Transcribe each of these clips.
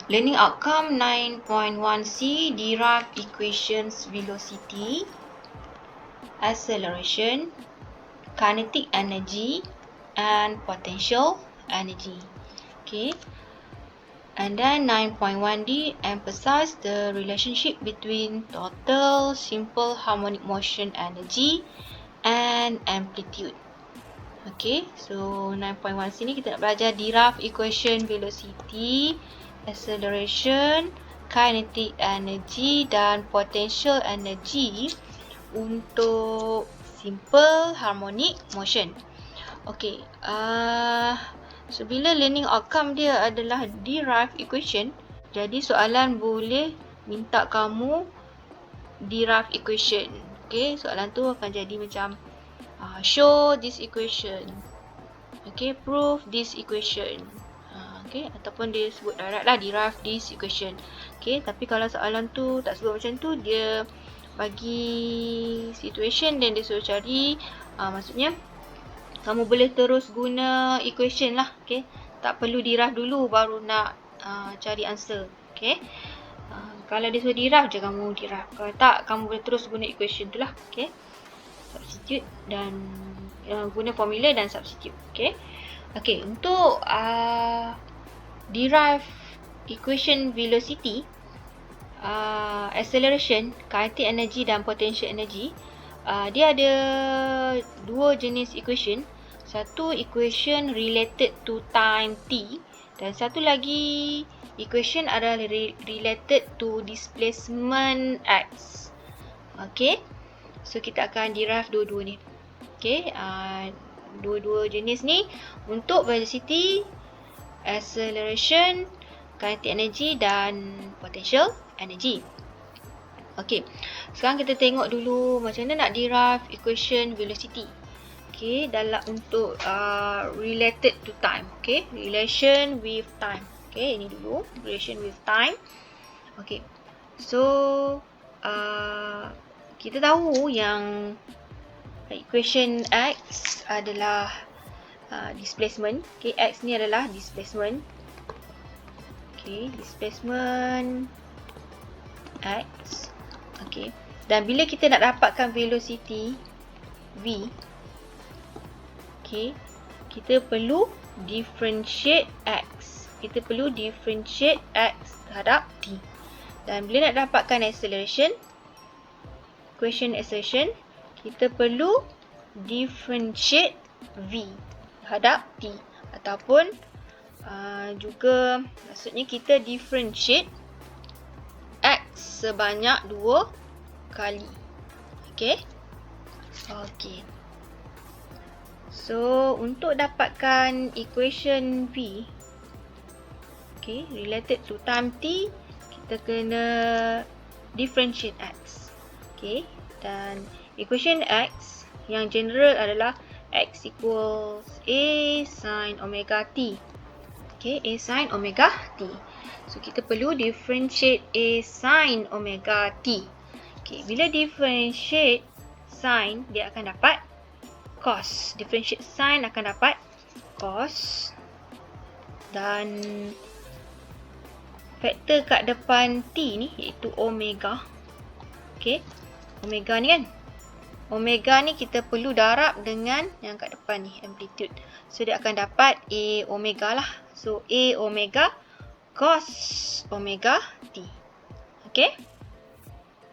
Learning outcome 9.1c, derive equations velocity, acceleration, kinetic energy, and potential energy. Okay. And then 9.1d, emphasize the relationship between total simple harmonic motion energy and amplitude. Okay, so 9.1 sini kita nak belajar derive equation velocity, acceleration, kinetic energy dan potential energy untuk simple harmonic motion. Okay, so bila learning outcome dia adalah derive equation, jadi soalan boleh minta kamu derive equation. Okay, soalan tu akan jadi macam show this equation. Okay, prove this equation. Okay, ataupun dia sebut direct lah, derive this equation. Okay, tapi kalau soalan tu tak sebut macam tu, dia bagi situation dan dia suruh cari, maksudnya kamu boleh terus guna equation lah. Okay, tak perlu derive dulu baru nak cari answer. Okay, kalau dia suruh derive je kamu derive. Kalau tak, kamu boleh terus guna equation tu lah. Okay, substitute dan guna formula dan substitute. Okay, okay, untuk derive equation velocity, acceleration, kinetic energy dan potential energy, dia ada dua jenis equation. Satu equation related to time t dan satu lagi equation adalah related to displacement x. Okay, so kita akan derive dua-dua ni. Okay, dua-dua jenis ni untuk velocity, acceleration, kinetic energy dan potential energy. Okay, sekarang kita tengok dulu macam mana nak derive equation velocity. Okay, dalam untuk related to time. Okay, relation with time. Okay, ini dulu relation with time. Okay, so kita tahu yang equation x adalah displacement. Okay, x ni adalah displacement. Okay, displacement x. Okay, dan bila kita nak dapatkan velocity v, okay, kita perlu differentiate x. Kita perlu differentiate x terhadap t. Dan bila nak dapatkan acceleration, equation acceleration, kita perlu differentiate v terhadap t. Ataupun juga maksudnya kita differentiate x sebanyak 2 kali. Okay. Okay. So, untuk dapatkan equation v, okay, related to time t, kita kena differentiate x. Okay. Dan equation x yang general adalah x equals a sin omega t. Okay, a sin omega t. So, kita perlu differentiate a sin omega t. Okay, bila differentiate sin, dia akan dapat cos. Differentiate sin akan dapat cos. Dan faktor kat depan t ni iaitu omega. Okay, omega ni kan. Omega ni kita perlu darab dengan yang kat depan ni, amplitude. So, dia akan dapat A omega lah. So, A omega cos omega t. Okay.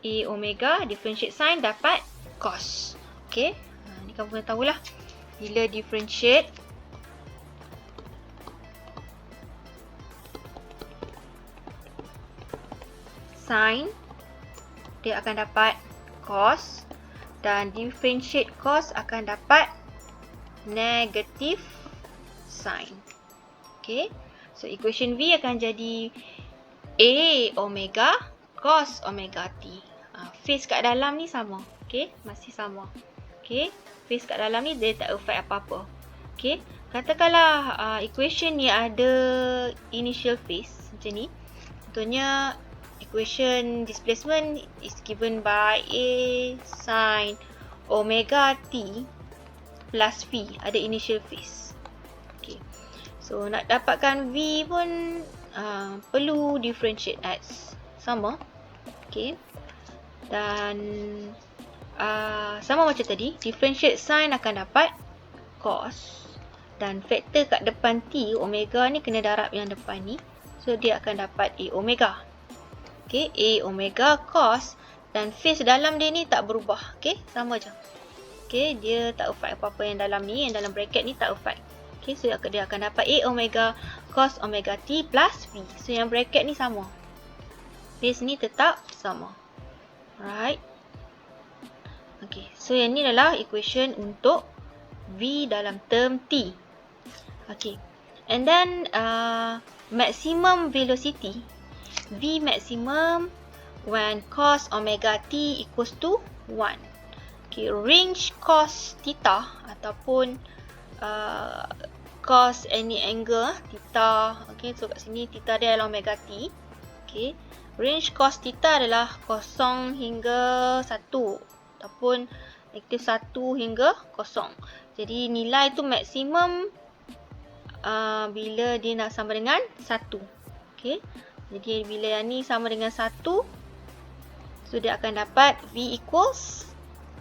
A omega, differentiate sin dapat cos. Okay. Ni kamu kena tahulah. Bila differentiate sin, dia akan dapat cos. Dan differentiate cos akan dapat negative sin. Okay. So, equation V akan jadi A omega cos omega t. Phase kat dalam ni sama. Okay. Masih sama. Okay. Phase kat dalam ni dia tak affect apa-apa. Okay. Katakanlah equation ni ada initial phase macam ni. Contohnya equation displacement is given by A sin omega t plus V. Ada initial phase. Okay. So, nak dapatkan V pun perlu differentiate X. Sama. Okay. Dan sama macam tadi, differentiate sin akan dapat cos. Dan faktor kat depan T, omega ni kena darab yang depan ni. So, dia akan dapat A omega. Okay, A omega cos. Dan face dalam dia ni tak berubah. Okay, sama je. Okay, dia tak affect apa-apa yang dalam ni. Yang dalam bracket ni tak affect. Okay, so dia akan dapat A omega cos omega T plus V. So, yang bracket ni sama. Face ni tetap sama. Alright. Okay, so yang ni adalah equation untuk V dalam term T. Okay, and then maximum velocity V maximum when cos omega T equals to 1. Okay, range cos theta ataupun cos any angle theta. Okay, so kat sini theta dia adalah omega T. Okay, range cos theta adalah 0 hingga 1 ataupun negatif 1 hingga 0. Jadi nilai tu maksimum bila dia nak sama dengan 1. Okay. Jadi bila yang ni sama dengan 1, so dia akan dapat V equals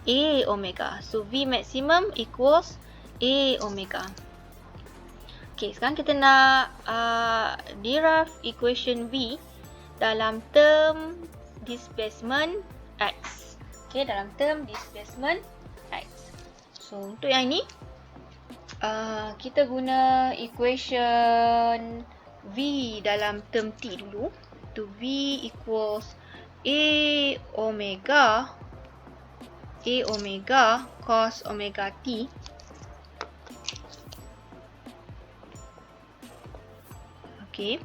A omega. So V maximum equals A omega. Okay, sekarang kita nak derive equation V dalam term displacement X. Okay, dalam term displacement X. So, untuk yang ini, kita guna equation V dalam term T dulu. To V equals A omega cos omega T. Okay.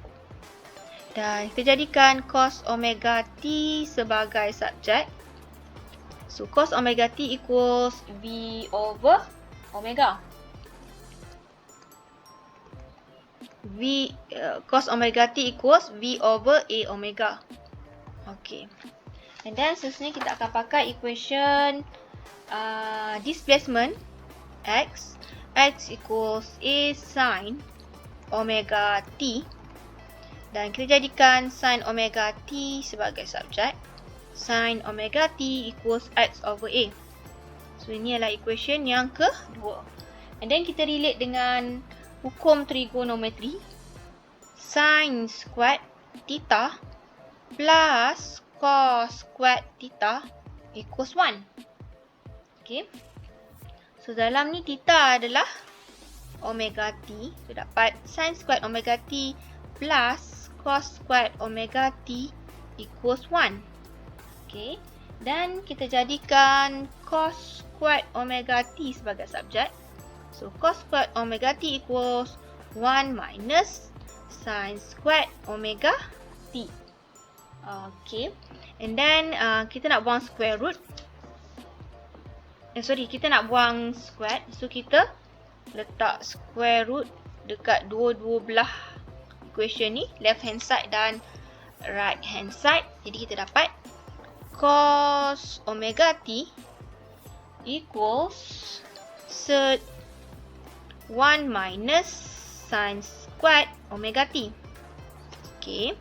Dan kita jadikan cos omega T sebagai subjek. So, cos omega T equals V over omega. Cos omega T equals V over A omega. Okay. And then, seterusnya kita akan pakai equation displacement X. X equals A sin omega T. Dan kita jadikan sin omega T sebagai subjek. Sin omega T equals X over A. So, ini adalah equation yang kedua. And then kita relate dengan hukum trigonometri. Sin squared theta plus cos squared theta equals 1. Okay. So, dalam ni theta adalah omega T. So, dapat sin squared omega T plus cos squared omega T equals 1. Okay. Dan kita jadikan cos squared omega T sebagai subjek. So, cos squared omega T equals 1 minus sin squared omega T. Okay. And then, kita nak buang square root. Kita nak buang squared. So, kita letak square root dekat dua-dua belah equation ni. Left hand side dan right hand side. Jadi, kita dapat cos omega T equals 1 minus sin squared omega T. Okay.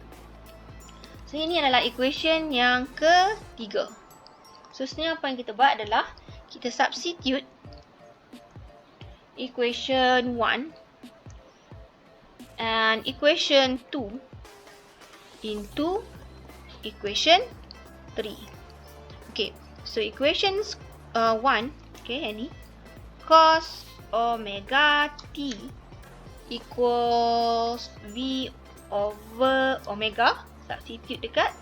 So, ini adalah equation yang ketiga. So, sebenarnya apa yang kita buat adalah kita substitute equation 1 and equation 2 into equation 3. Okay, so equation 1, okay, ini cos omega T equals V over omega. Substitute dekat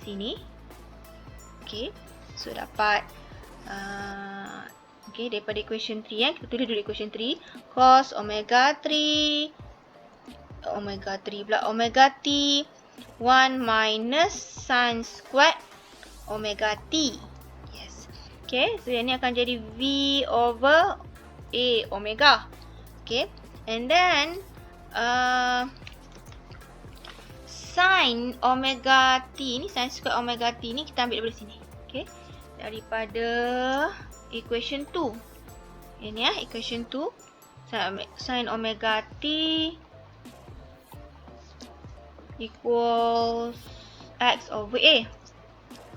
sini. Okay, so dapat okay, daripada equation 3 kita tulis dulu equation 3. Cos omega 3 omega T 1 minus sin squared omega T. Yes. Okay, so yang ni akan jadi V over A omega. Okay, and then sin omega T ni, sin squared omega T ni kita ambil daripada sini. Okay, daripada equation 2. Ini ya, equation 2. Sin omega T equals X over A.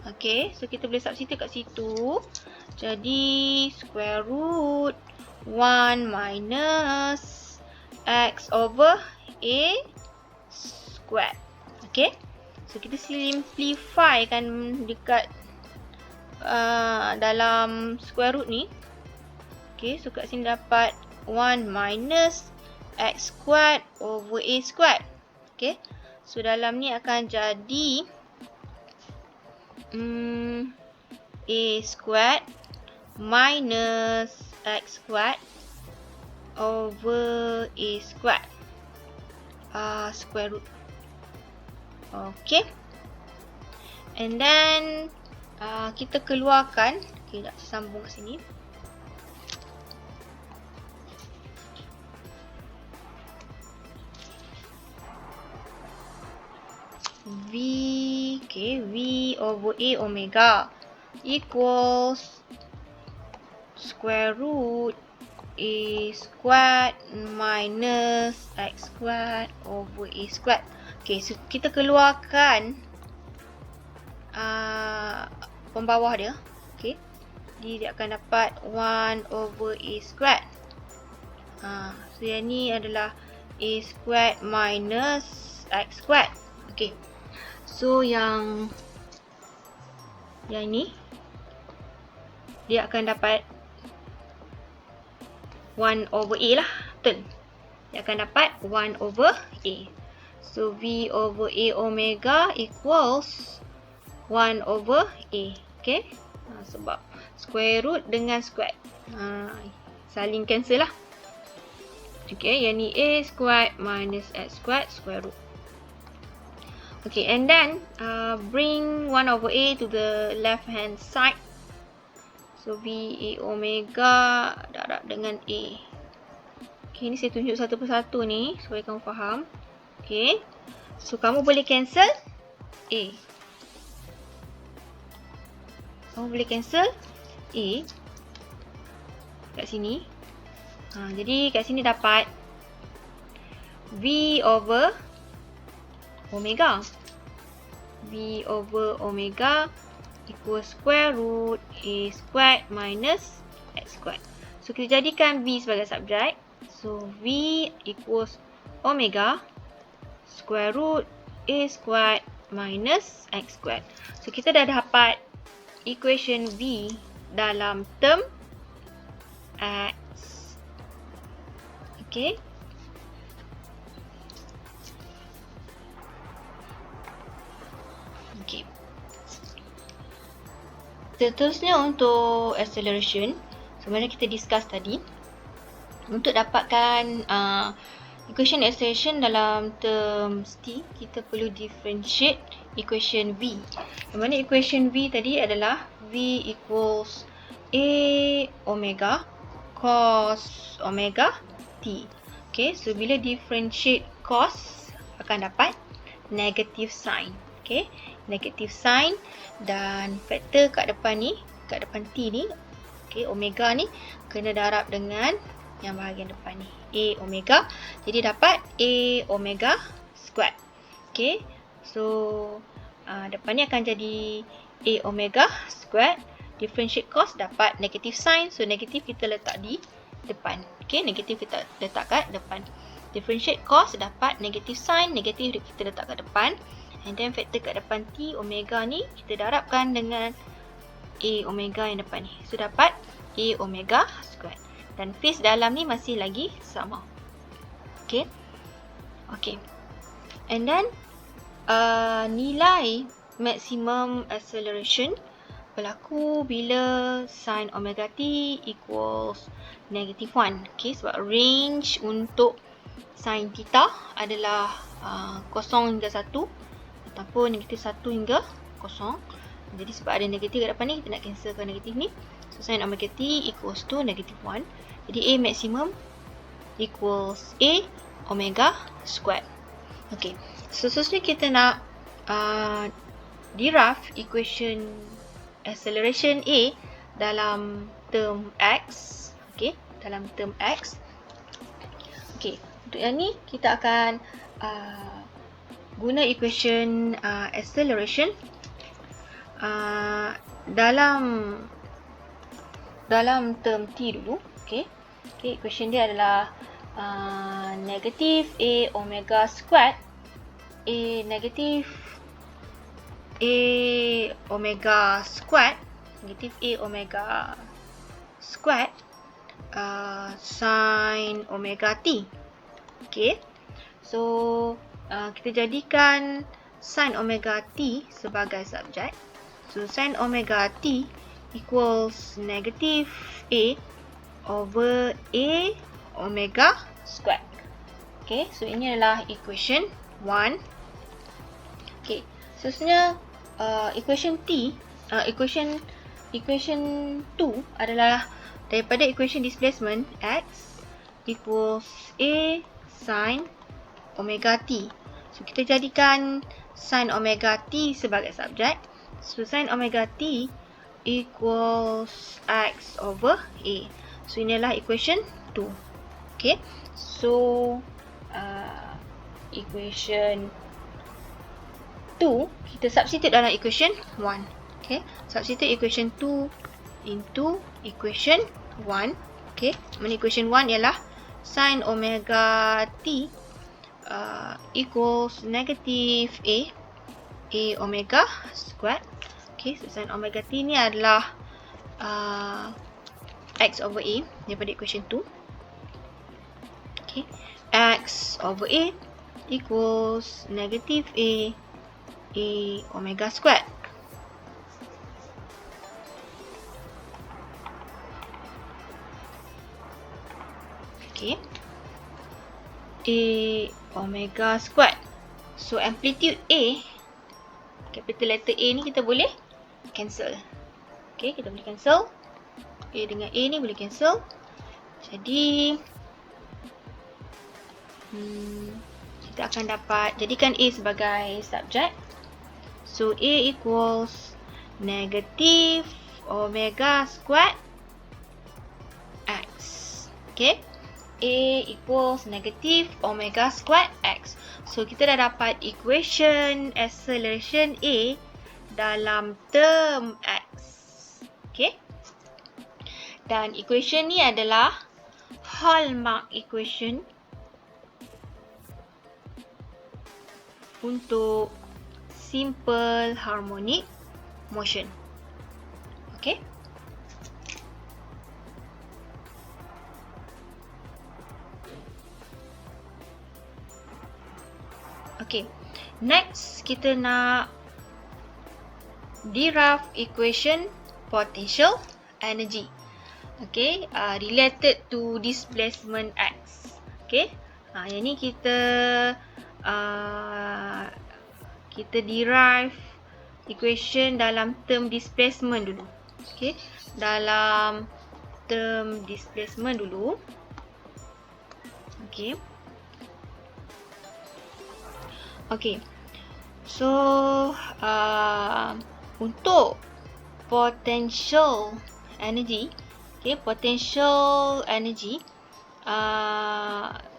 Okay, so kita boleh substitute kat situ. Jadi square root 1 minus X over A squared. Okay, so kita simplify kan dekat dalam square root ni. Okay, so kat sini dapat 1 minus X squared over A squared. Okay, so dalam ni akan jadi A squared minus X squared over A squared square root. Okay, and then kita keluarkan. Okay, tak sambung kat sini. V over A omega equals square root A squared minus X squared over A squared. Okay, so kita keluarkan pembawah dia. Okay, jadi dia akan dapat 1 over A squared. So yang ni adalah A squared minus X squared. Okay, so yang ni dia akan dapat 1 over A lah, betul. Dia akan dapat 1 over A. So V over A omega equals 1 over A. Okay, sebab square root dengan square saling cancel lah. Okay, yang ni A squared minus X squared square root. Okay, and then bring 1 over A to the left hand side. So V A omega darab dengan A. Okay, ni saya tunjuk satu persatu ni supaya kamu faham. Okay, so kamu boleh cancel A. Kamu boleh cancel A kat sini. Jadi kat sini dapat V over omega. V over omega equals square root A squared minus X squared. So kita jadikan V sebagai subjek. So V equals omega square root A squared minus X squared. So kita dah dapat equation V dalam term X. Okay. Okay. Seterusnya untuk acceleration, sebenarnya kita discuss tadi. Untuk dapatkan equation acceleration dalam terms T, kita perlu differentiate equation V. Yang mana equation V tadi adalah V equals A omega cos omega T. Okay, so bila differentiate cos akan dapat negative sign. Okay, negative sign dan faktor kat depan ni, kat depan T ni, okay, omega ni kena darab dengan yang bahagian depan ni, A omega. Jadi dapat A omega squared. Okay, so depan ni akan jadi A omega squared. Differentiate cos dapat negative sign. So negative kita letak di depan. Okay, negative kita letak kat depan. Differentiate cos dapat negative sign. Negative kita letak kat depan. And then faktor kat depan T omega ni kita darabkan dengan A omega yang depan ni. So dapat A omega squared. Dan phase dalam ni masih lagi sama. Okay. Okay. And then nilai maximum acceleration berlaku bila sin omega t equals negative 1. Okay, sebab range untuk sin theta adalah 0 hingga 1 ataupun negatif 1 hingga 0. Jadi sebab ada negatif kat depan ni, kita nak cancelkan negatif ni. So sin omega t equals to negative 1. Jadi A maximum equals A omega squared. Okay, so seterusnya kita nak derive equation acceleration A dalam term X. Okay, dalam term X. Okay, untuk yang ni kita akan guna equation acceleration dalam term t dulu. Okay, equation dia adalah negative a omega squared negative a omega squared sin omega t. Okay, so kita jadikan sin omega t sebagai subjek. So sin omega t equals negative a over a omega squared. Okay, so ini adalah equation 1. Okay, seterusnya equation 2 adalah daripada equation displacement x equals a sin omega t. So kita jadikan sin omega t sebagai subjek. So sin omega t equals x over a. So inilah equation 2. Okay, so equation 2 kita substitute dalam equation 1. Okay, substitute equation 2 into equation 1. Okay, mana equation 1 ialah sin omega t equals negative a omega squared. Okay, so sin omega t ni adalah x over a daripada equation 2. Okay, x over a equals negative a omega squared. Okay, a omega squared. So amplitude a, capital letter a ni kita boleh cancel. Okay, kita boleh cancel. A dengan a ni boleh cancel. Jadi kita akan dapat jadikan a sebagai subjek. So a equals negative omega squared x. Okay, a equals negative omega squared x. So kita dah dapat equation acceleration a dalam term x. Okay, dan equation ni adalah hallmark equation untuk simple harmonic motion. Okay, okay, next kita nak derive equation potential energy. Okay, related to displacement x. Okay, yang ni kita derive equation dalam term displacement dulu. Okay, dalam term displacement dulu. Okay, okay, so untuk potential energy, okay, potential energy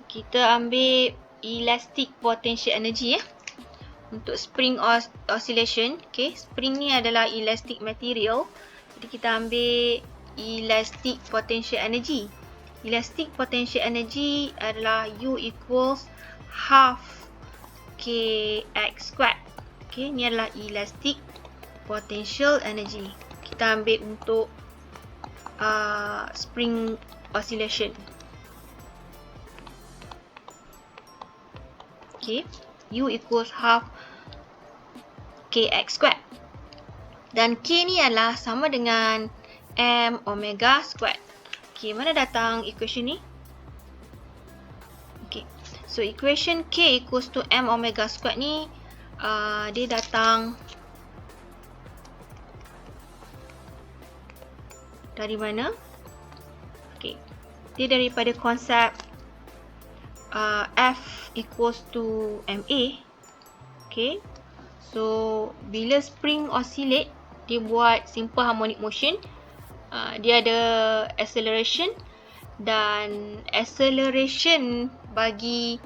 kita ambil elastic potential energy untuk spring oscillation. Okay, spring ni adalah elastic material, jadi kita ambil elastic potential energy. Elastic potential energy adalah U equals half kx squared. Okay, ni adalah elastic potential energy. Kita ambil untuk spring oscillation. Okay, U equals half kx squared. Dan K ni adalah sama dengan m omega squared. Okay, mana datang equation ni? Okay, so equation K equals to m omega squared ni dia datang dari mana? Okay, dia daripada konsep F equals to MA. Okay, so bila spring oscillate, dia buat simple harmonic motion. Dia ada acceleration, dan acceleration bagi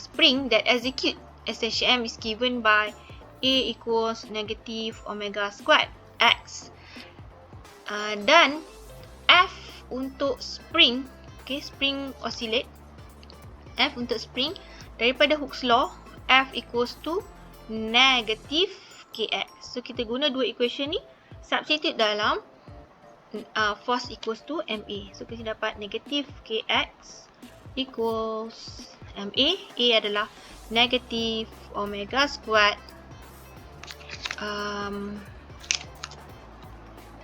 spring that SHM is given by A equals negative omega squared X. Dan F untuk spring, okay, spring oscillate, F untuk spring, daripada Hooke's law, F equals to negative Kx. So kita guna dua equation ni, substitute dalam force equals to MA. So kita dapat negative Kx equals MA. A adalah negative omega squared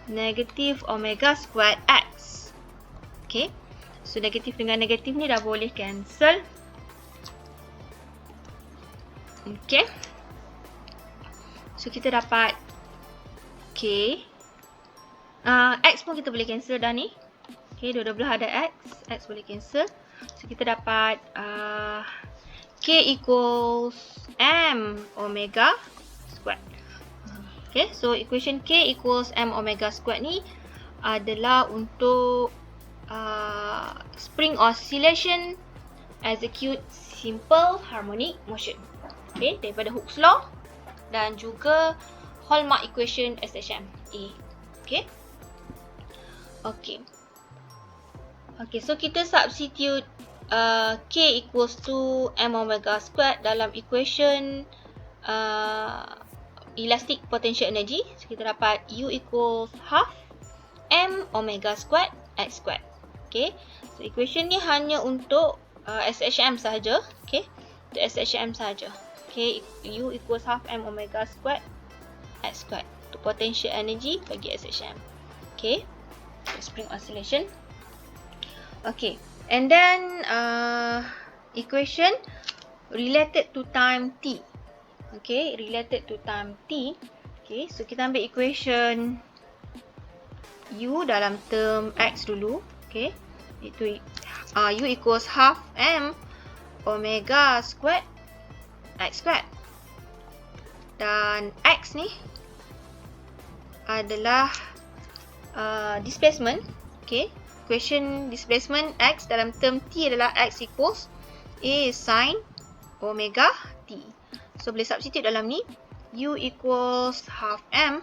negative omega squared X. Okay, so negatif dengan negatif ni dah boleh cancel. Okay, so kita dapat K. X pun kita boleh cancel dah ni. Okay, dua-dua belah ada X boleh cancel. So kita dapat K equals M omega squared. Okay, so equation K equals M omega squared ni adalah untuk spring oscillation execute simple harmonic motion. Okay, daripada Hooke's law dan juga hallmark equation SHM A. Okay. Okay, so kita substitute K equals to M omega squared dalam equation elastic potential energy. So kita dapat U equals half M omega squared X squared. Okay, so equation ni hanya untuk SHM sahaja. Okay, untuk SHM sahaja. Okay, U equals half M omega squared X squared untuk potential energy bagi SHM. Okay, so spring oscillation. Okay, and then equation related to time T. Okay, related to time T. Okay, so kita ambil equation U dalam term X dulu. Okay, itu U equals half M omega squared X squared. Dan X ni adalah displacement. Okay, equation displacement X dalam term T adalah X equals A sin omega T. So boleh substitute dalam ni. U equals half M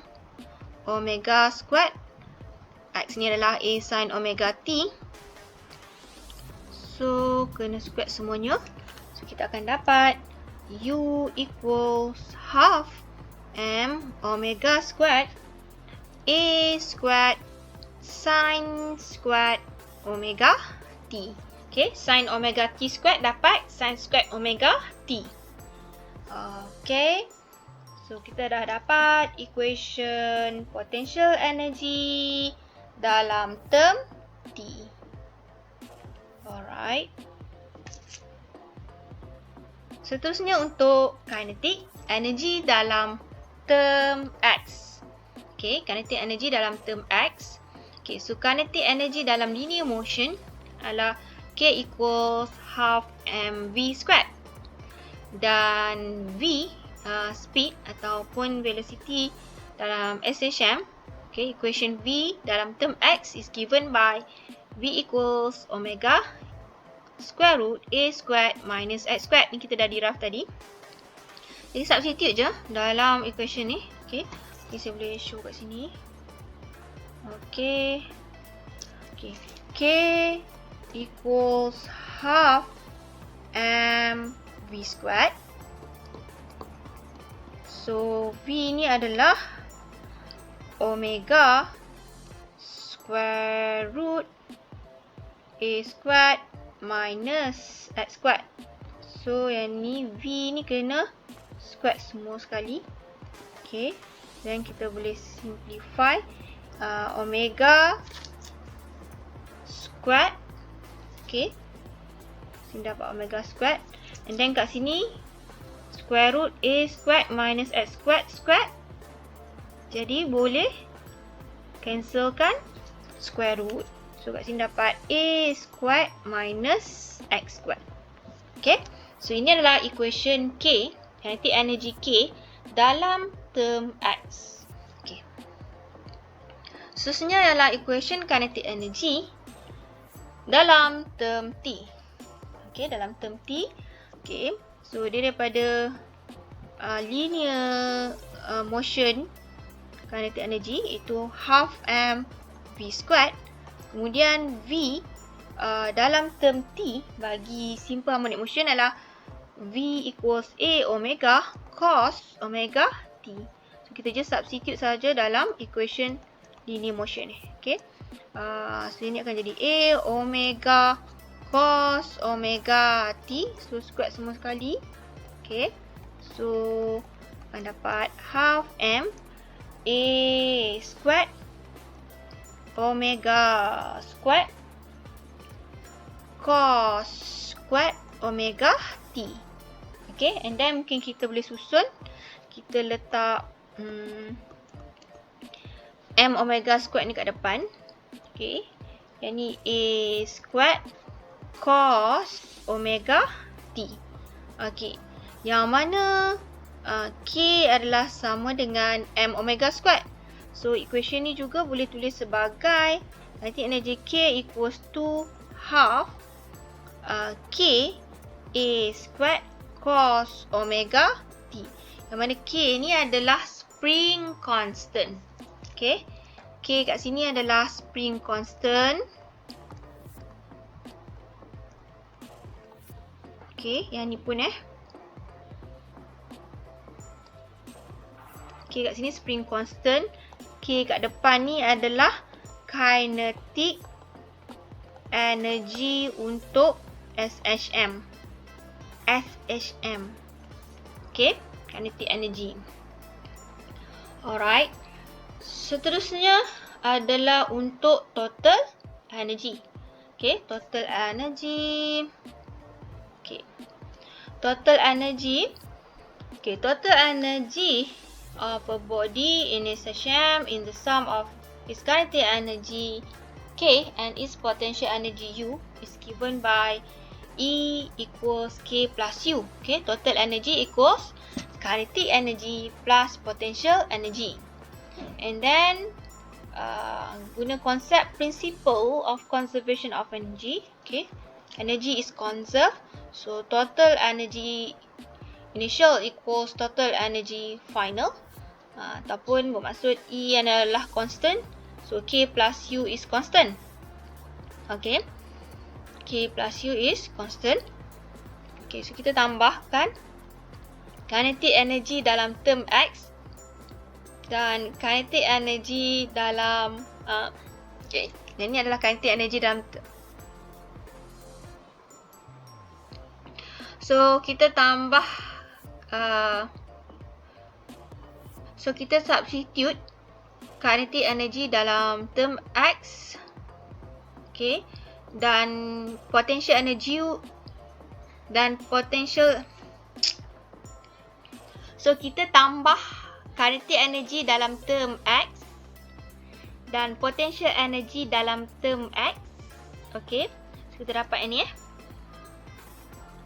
omega squared. X ni adalah A sin omega T. So kena square semuanya. So kita akan dapat U equals half M omega squared A squared sin squared omega T. Okay, sin omega T squared dapat sin squared omega T. Okay, so kita dah dapat equation potential energy dalam term T. Alright. Seterusnya untuk kinetic energy dalam term X. Okay, kinetic energy dalam term X. Okay, so kinetic energy dalam linear motion adalah K equals half mv squared. Dan V, speed ataupun velocity dalam SHM. Okay, equation V dalam term X is given by V equals omega square root A squared minus X squared. Ni kita dah diraf tadi. Jadi substitute je dalam equation ni. Okay, saya boleh show kat sini. Okay, K equals half mv squared. So V ni adalah omega square root A squared minus X squared. So yang ni V ni kena squared semua sekali. Okay, dan kita boleh simplify omega squared. Okay, sini dapat omega squared. And then kat sini square root A squared minus X squared squared. Jadi boleh cancelkan square root. So kat sini dapat A squared minus X squared. Okay, so ini adalah equation K, kinetic energy K dalam term X. Okay, seterusnya adalah equation kinetic energy dalam term T. Okay, dalam term T. Okay, so dia daripada linear motion kinetic energy, itu half m v squared. Kemudian v dalam term t bagi simple harmonic motion adalah v equals a omega cos omega t. So kita just substitute saja dalam equation linear motion ni. Okay. So ini akan jadi a omega cos omega t. So square semua sekali. Okay. So akan dapat half m a squared omega squared cos squared omega t. Okay, and then mungkin kita boleh susun. Kita letak m omega squared ni kat depan. Okay, yang ni a squared cos omega t. Okay, yang mana k adalah sama dengan m omega squared. So equation ni juga boleh tulis sebagai kinetic energy k equals to half k a squared cos omega t. Yang mana k ni adalah spring constant. Okay, k kat sini adalah spring constant. Okay, yang ni pun K kat sini spring constant. K kat depan ni adalah kinetic energy untuk SHM. SHM. Okay, kinetic energy. Alright. Seterusnya adalah untuk total energy. Okay, total energy. Okay. Total energy. Okay, total energy of a body in its SHM in the sum of its kinetic energy K and its potential energy U is given by E equals K plus U. Okay, total energy equals kinetic energy plus potential energy. And then guna konsep principle of conservation of energy. Okay, energy is conserved. So total energy initial equals total energy final. Ataupun bermaksud E adalah constant. So K plus U is constant. Okay, K plus U is constant. Okay, so kita tambahkan kinetic energy dalam term X dan kinetic energy dalam okay, yang ini adalah kinetic energy dalam so kita tambah so kita substitute kinetic energy dalam term X. Okay, dan potential energy dan potential. So kita tambah kinetic energy dalam term X dan potential energy dalam term X. Okay, so kita dapat ini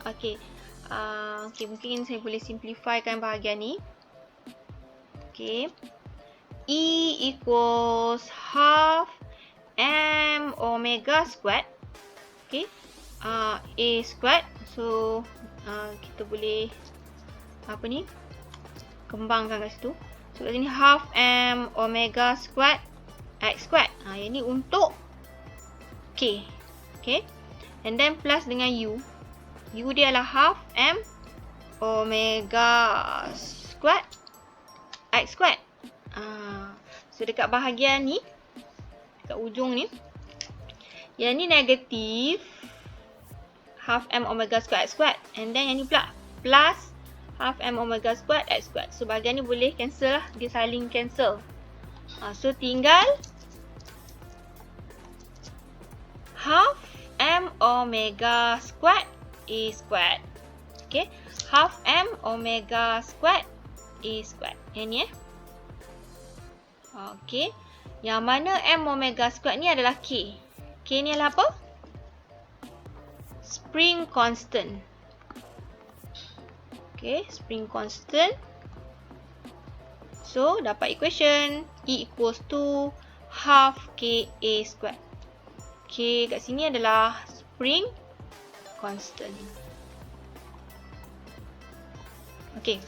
Okay. Okay, mungkin saya boleh simplifikan bahagian ni. Okay. E equals half m omega squared. Okay. A squared. So, kita boleh apa ni? Kembangkan kat situ. So, kat sini half m omega squared x squared. Yang ni untuk K. Okay. And then plus dengan U. U dia adalah half m omega squared x squared. So dekat bahagian ni, dekat ujung ni, yang ni negatif half m omega squared x squared. And then yang ni pula plus half m omega squared x squared. So bahagian ni boleh cancel lah, dia saling cancel. So tinggal half m omega squared A squared. Okay, half m omega squared A squared. Yang ni Okay, yang mana m omega squared ni adalah K. K ni adalah apa? Spring constant. Okay, spring constant. So dapat equation E equals to half K A squared. K kat sini adalah spring constant. Okay.